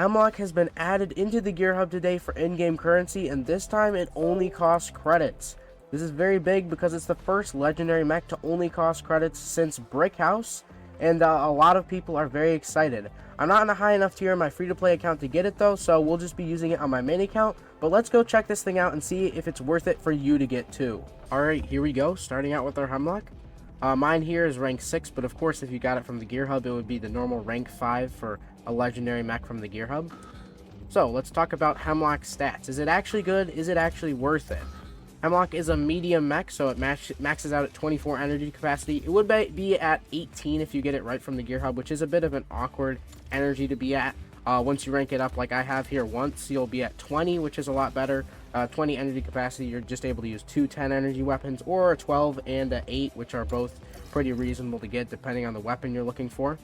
Hemlock has been added into the Gear Hub today for in-game currency, and this time it only costs credits. This is very big because it's the first legendary mech to only cost credits since Brick House, and a lot of people are very excited. I'm not in a high enough tier in my free-to-play account to get it though, so we'll just be using it on my main account, but let's go check this thing out and see if it's worth it for you to get too. Alright, here we go, starting out with our Hemlock. Mine here is rank 6, but of course if you got it from the Gear Hub, it would be the normal rank 5 for a legendary mech from the Gear Hub. So, let's talk about Hemlock's stats. Is it actually good? Is it actually worth it? Hemlock is a medium mech, so it maxes out at 24 energy capacity. It would be at 18 if you get it right from the Gear Hub, which is a bit of an awkward energy to be at. Once you rank it up like I have here once, you'll be at 20, which is a lot better. 20 energy capacity, you're just able to use 2 10 energy weapons, or a 12 and a 8, which are both pretty reasonable to get depending on the weapon you're looking for.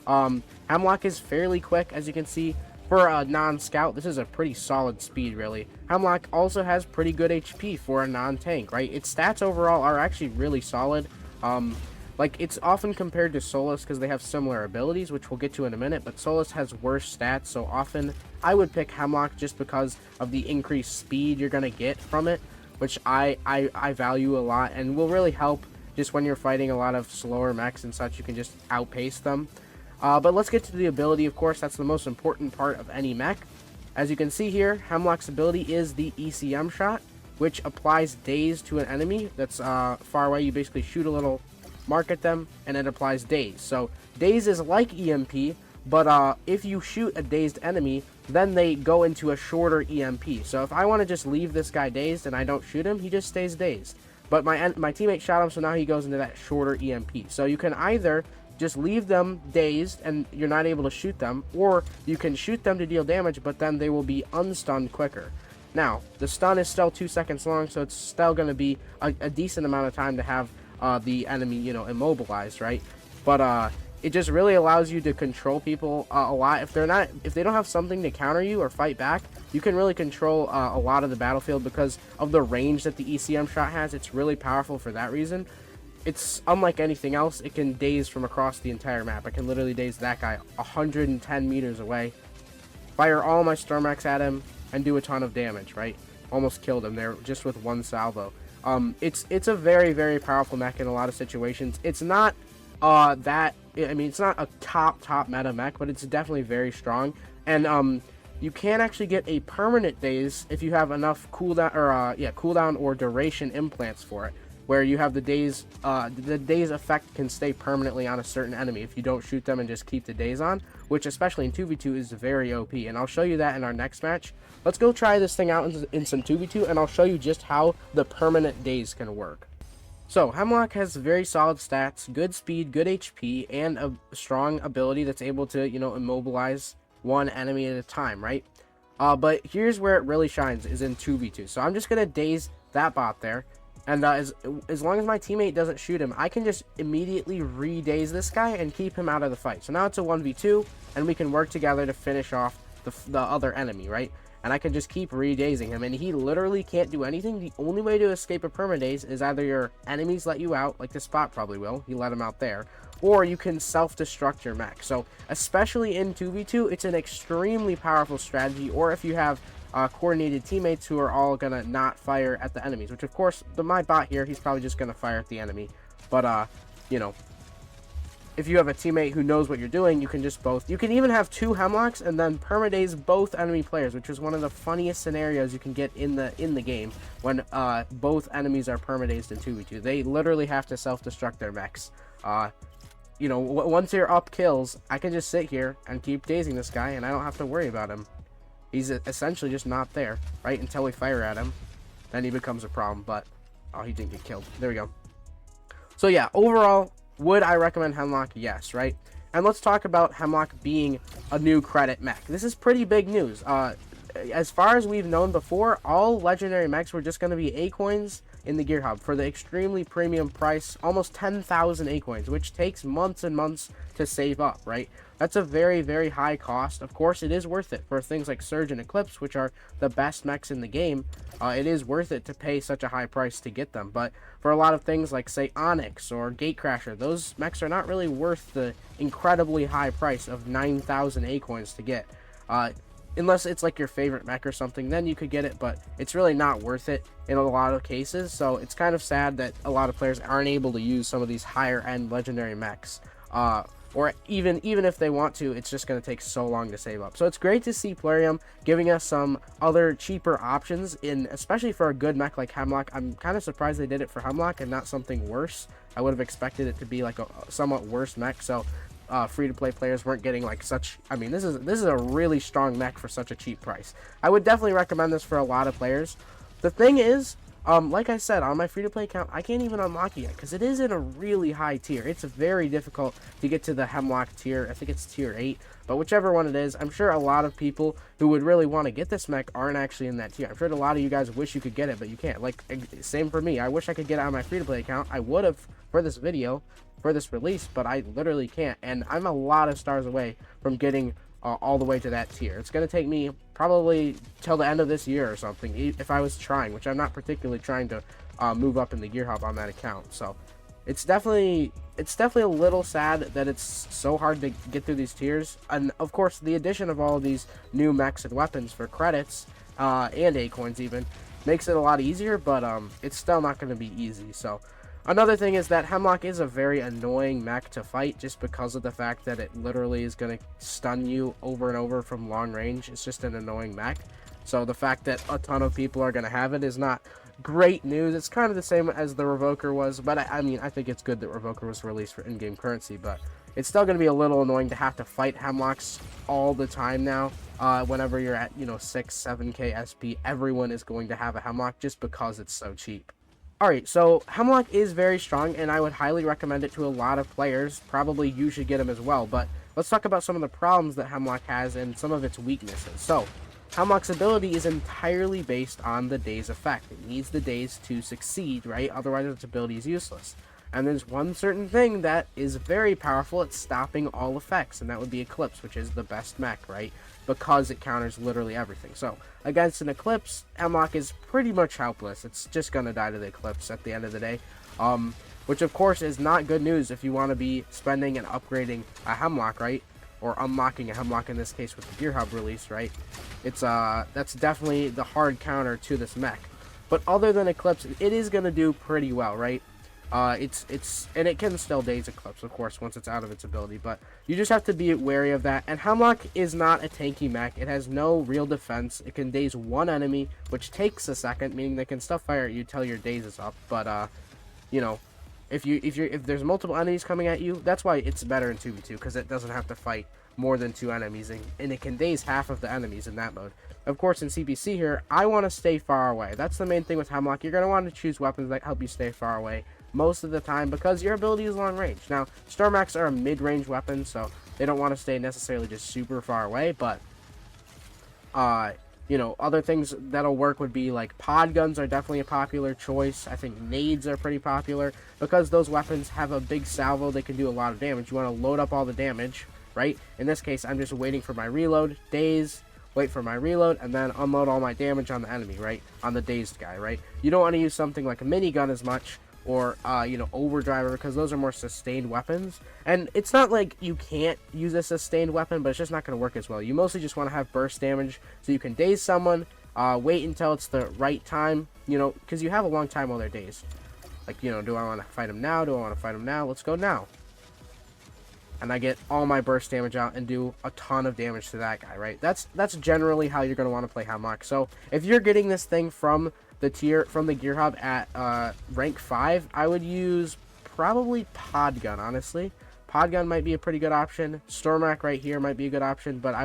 Hemlock is fairly quick, as you can see. For a non-scout, this is a pretty solid speed, really. Hemlock also has pretty good HP for a non-tank, right? Its stats overall are actually really solid. Like, it's often compared to Solus because they have similar abilities, which we'll get to in a minute, but Solus has worse stats, so often I would pick Hemlock just because of the increased speed you're going to get from it, which I value a lot, and will really help just when you're fighting a lot of slower mechs and such. You can just outpace them. But let's get to the ability, of course. That's the most important part of any mech. As you can see here, Hemlock's ability is the ECM shot, which applies daze to an enemy that's far away. You basically shoot a little mark at them, and it applies daze. So daze is like EMP, but if you shoot a dazed enemy, then they go into a shorter EMP. So if I want to just leave this guy dazed and I don't shoot him, he just stays dazed. But my teammate shot him, so now he goes into that shorter EMP. So you can either just leave them dazed and you're not able to shoot them, or you can shoot them to deal damage, but then they will be unstunned quicker. Now, the stun is still 2 seconds long, so it's still going to be a decent amount of time to have the enemy, you know, immobilized, right? But it just really allows you to control people a lot. If they don't have something to counter you or fight back, you can really control a lot of the battlefield because of the range that the ECM shot has. It's really powerful for that reason. It's unlike anything else. It can daze from across the entire map. I can literally daze that guy 110 meters away, fire all my Storm-X at him, and do a ton of damage, right? Almost killed him there just with one salvo. It's a very, very powerful mech in a lot of situations. It's not it's not a top meta mech, but it's definitely very strong. And you can actually get a permanent daze if you have enough cooldown or duration implants for it, where you have the daze effect can stay permanently on a certain enemy if you don't shoot them and just keep the daze on, which especially in 2v2 is very OP, and I'll show you that in our next match. Let's go try this thing out in some 2v2, and I'll show you just how the permanent daze can work. So, Hemlock has very solid stats, good speed, good HP, and a strong ability that's able to, you know, immobilize one enemy at a time, right? But here's where it really shines, is in 2v2. So I'm just going to daze that bot there, and as long as my teammate doesn't shoot him, I can just immediately re-daze this guy and keep him out of the fight. So now it's a 1v2, and we can work together to finish off the other enemy, right? And I can just keep re-dazing him, and he literally can't do anything. The only way to escape a permadaze is either your enemies let you out, like this bot probably will, he let him out there, or you can self-destruct your mech. So, especially in 2v2, it's an extremely powerful strategy, or if you have coordinated teammates who are all gonna not fire at the enemies, which of course, my bot here, he's probably just gonna fire at the enemy. But, you know, if you have a teammate who knows what you're doing, you can just you can even have 2 Hemlocks and then permadaze both enemy players, which is one of the funniest scenarios you can get in the game when both enemies are permadazed in 2v2. They literally have to self-destruct their mechs. You know, once you're up kills, I can just sit here and keep dazing this guy, and I don't have to worry about him. He's essentially just not there, right, until we fire at him. Then he becomes a problem, but oh, he didn't get killed. There we go. So yeah, overall, would I recommend Hemlock? Yes, right? And let's talk about Hemlock being a new credit mech. This is pretty big news. As far as we've known before, all legendary mechs were just going to be A-coins in the Gear Hub for the extremely premium price, almost 10,000 A-coins, which takes months and months to save up, right? That's a very, very high cost. Of course, it is worth it for things like Surge and Eclipse, which are the best mechs in the game. It is worth it to pay such a high price to get them. But for a lot of things like, say, Onyx or Gatecrasher, those mechs are not really worth the incredibly high price of 9,000 A-coins to get. Unless it's like your favorite mech or something, then you could get it, but it's really not worth it in a lot of cases. So it's kind of sad that a lot of players aren't able to use some of these higher end legendary mechs, or even if they want to, it's just going to take so long to save up. So it's great to see Plarium giving us some other cheaper options, especially for a good mech like Hemlock. I'm kind of surprised they did it for Hemlock and not something worse. I would have expected it to be like a somewhat worse mech. So free-to-play players weren't getting like such. I mean, this is a really strong mech for such a cheap price. I would definitely recommend this for a lot of players. The thing is, like I said, on my free-to-play account, I can't even unlock it yet because it is in a really high tier. It's very difficult to get to the Hemlock tier. I think it's tier 8, but whichever one it is, I'm sure a lot of people who would really want to get this mech aren't actually in that tier. I'm sure a lot of you guys wish you could get it, but you can't. Like, same for me. I wish I could get it on my free-to-play account. I would have for this video, for this release, but I literally can't, and I'm a lot of stars away from getting all the way to that tier. It's going to take me probably till the end of this year or something, if I was trying, which I'm not particularly trying to move up in the gear hub on that account. So it's definitely a little sad that it's so hard to get through these tiers. And of course, the addition of all of these new mechs and weapons for credits and A-coins even makes it a lot easier, but it's still not going to be easy. So another thing is that Hemlock is a very annoying mech to fight just because of the fact that it literally is going to stun you over and over from long range. It's just an annoying mech. So the fact that a ton of people are going to have it is not great news. It's kind of the same as the Revoker was, but I mean, I think it's good that Revoker was released for in-game currency, but it's still going to be a little annoying to have to fight Hemlocks all the time now. Whenever you're at, 6, 7k SP, everyone is going to have a Hemlock just because it's so cheap. Alright, so Hemlock is very strong, and I would highly recommend it to a lot of players. Probably you should get him as well, but let's talk about some of the problems that Hemlock has and some of its weaknesses. So, Hemlock's ability is entirely based on the daze effect. It needs the daze to succeed, right? Otherwise, its ability is useless. And there's one certain thing that is very powerful at stopping all effects, and that would be Eclipse, which is the best mech, right? Because it counters literally everything. So, against an Eclipse, Hemlock is pretty much helpless. It's just going to die to the Eclipse at the end of the day. Which, of course, is not good news if you want to be spending and upgrading a Hemlock, right? Or unlocking a Hemlock in this case with the Gear Hub release, right? That's definitely the hard counter to this mech. But other than Eclipse, it is going to do pretty well, right? And it can still daze Eclipse, of course, once it's out of its ability, but you just have to be wary of that. And Hemlock is not a tanky mech. It has no real defense. It can daze one enemy, which takes a second, meaning they can still fire at you till your daze is up. But if there's multiple enemies coming at you, that's why it's better in 2v2, because it doesn't have to fight more than 2 enemies, and it can daze half of the enemies in that mode. Of course, in CPC here, I want to stay far away. That's the main thing with Hemlock. You're going to want to choose weapons that help you stay far away most of the time because your ability is long range. Now, Stormax are a mid-range weapon, so they don't want to stay necessarily just super far away, but other things that'll work would be like pod guns are definitely a popular choice. I think nades are pretty popular because those weapons have a big salvo. They can do a lot of damage. You want to load up all the damage, right? In this case, I'm just waiting for my reload, daze, wait for my reload, and then unload all my damage on the enemy, right? On the dazed guy, right? You don't want to use something like a minigun as much, or overdriver, because those are more sustained weapons. And it's not like you can't use a sustained weapon, but it's just not going to work as well. You mostly just want to have burst damage so you can daze someone, wait until it's the right time, because you have a long time while they're dazed. Like, do I want to fight him now? Do I want to fight him now? Let's go now. And I get all my burst damage out and do a ton of damage to that guy, right? That's generally how you're going to want to play Hemlock. So if you're getting this thing from the Gear Hub at rank 5, I would use probably pod gun, honestly. Pod gun might be a pretty good option. Stormac right here might be a good option, but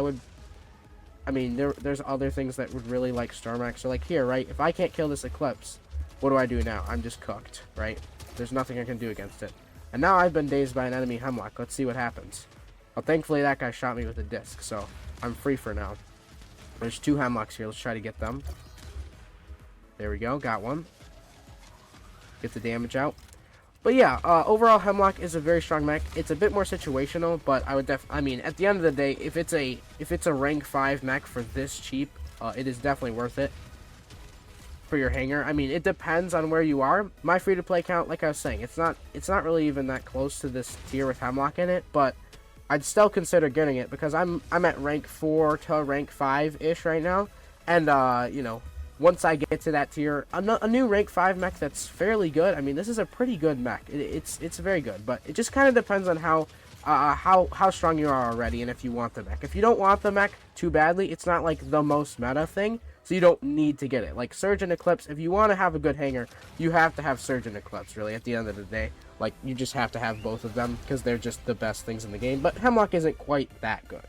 there's other things that would really like Stormac. So like here, right, if I can't kill this Eclipse, what do I do now? I'm just cooked, right? There's nothing I can do against it. And now I've been dazed by an enemy Hemlock. Let's see what happens. Well, thankfully that guy shot me with a disc, so I'm free for now. There's 2 Hemlocks here. Let's try to get them. There we go. Got one. Get the damage out. But yeah, overall Hemlock is a very strong mech. It's a bit more situational, but I would at the end of the day, if it's a rank 5 mech for this cheap, it is definitely worth it for your hangar. I mean, it depends on where you are. My free-to-play account, like I was saying, it's not really even that close to this tier with Hemlock in it, but I'd still consider getting it because I'm at rank 4 to rank 5-ish right now. And, you know, once I get to that tier, a new rank 5 mech that's fairly good. I mean, this is a pretty good mech. It's very good, but it just kind of depends on how strong you are already and if you want the mech. If you don't want the mech too badly, it's not like the most meta thing, so you don't need to get it. Like Surge and Eclipse, if you want to have a good hanger, you have to have Surge and Eclipse, really, at the end of the day. Like, you just have to have both of them because they're just the best things in the game, but Hemlock isn't quite that good.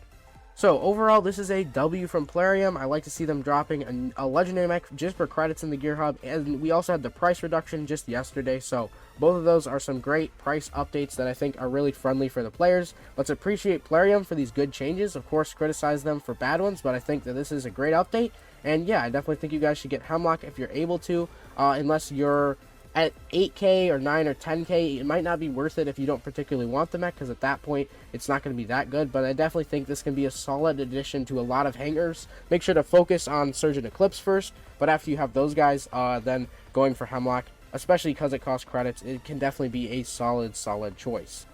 So, overall, this is a W from Plarium. I like to see them dropping a legendary mech just for credits in the Gear Hub, and we also had the price reduction just yesterday, so both of those are some great price updates that I think are really friendly for the players. Let's appreciate Plarium for these good changes. Of course, criticize them for bad ones, but I think that this is a great update, and yeah, I definitely think you guys should get Hemlock if you're able to, unless you're at 8k or 9 or 10k. It might not be worth it if you don't particularly want the mech, because at that point it's not going to be that good, but I definitely think this can be a solid addition to a lot of hangers. Make sure to focus on Surge and Eclipse first, but after you have those guys, then going for Hemlock, especially because it costs credits, it can definitely be a solid choice.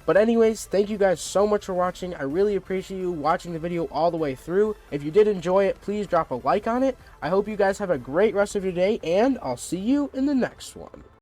But anyways, thank you guys so much for watching. I really appreciate you watching the video all the way through. If you did enjoy it, please drop a like on it. I hope you guys have a great rest of your day, and I'll see you in the next one.